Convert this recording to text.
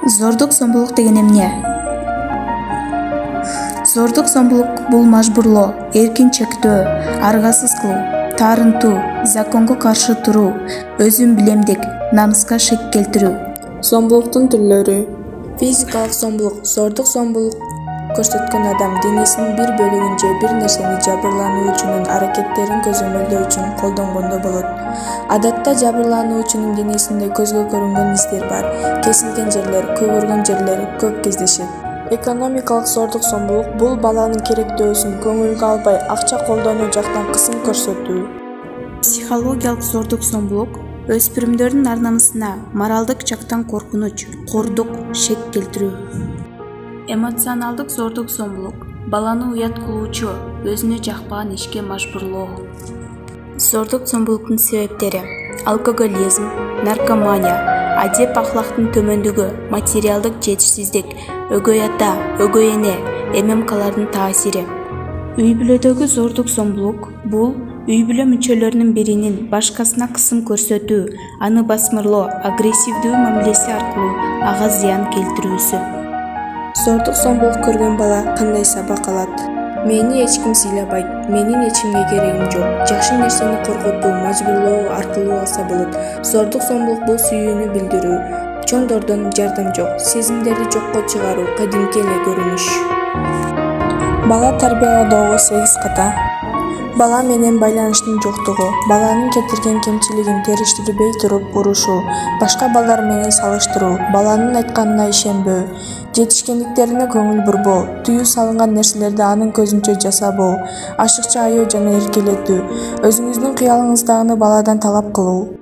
Зордук зомбулук деген эмне? Зордук зомбулук бул мажбурлоо, эркин чектөө, аргасыз кылуу, таарынтуу, законго каршы туруу, өзүм билем деп намыска шек келтирүү. Зомбулуктун түрлөрү. Физикалык зомбулук. Зордук зомбулук көрсөткөн адам денесинин бир бөлүгүн же бир нерсени жабырлануучунун аракеттерин көзөмөлдөө үчүн колдонгондо болот. Адатта жабырлануучунун денесинде көзгө көрүнгөн издер бар, кесилген жерлер, көгөргөн жерлер көп кездешет. Экономикалык зордук зомбулук бул баланын керектөөсүн көңүлгө албай акча колдонуу жактан кысым көрсөтүү. Психологиялык зордук зомбулук өспүрүмдөрдүн ар намысына моралдык жактан коркунуч, кордук, шек келтирүү. Эмоционалдык зордук зомбулук баланы уят кылуучу, өзүнө жакпаган ишке мажбурлоо. Зордук зомбулуктун себептери: алкоголизм, наркомания, адеп ахлактын төмөндүгү, материалдык жетишсиздик, өгөй ата, өгөй эне, ММКлардын таасири. Үй бүлөдөгү зордук зомбулук бул үй бүлө мүчөлөрүнүн биринин башкасына кысым көрсөтүү, аны басмырлоо, агрессивдүү мамилеси аркылуу ага зыян келтирүүсү. Зордук зомбулук көргөн бала кандай сабак алат? Мени эч ким сыйлабайт, менин эч кимге керегим жок. Жакшы нерсени корготуу, мажбурлоо аркылуу алса болот. Зордук зомбулук бул сүйүүнү билдирүү. Чоңдордон жардам жок, сезимдерди жокко чыгаруу, кадимки эле көрүнүш. Бала тарбияладагы 8 ката. Бала менен байланыштын жоктугу, баланын кетирген кемчилигин териштирбей туруп урушуу, башка балдар менен салыштыруу, баланын айтканына ишенбөө, жетишкендиктерине көңүл бурбоо, тыюу салынган нерселерди анын көзүнчө жасабоо, ашыкча аяоо жана эркелетүү, өзүңүздүн кыялыңыздагыны баладан талап кылуу.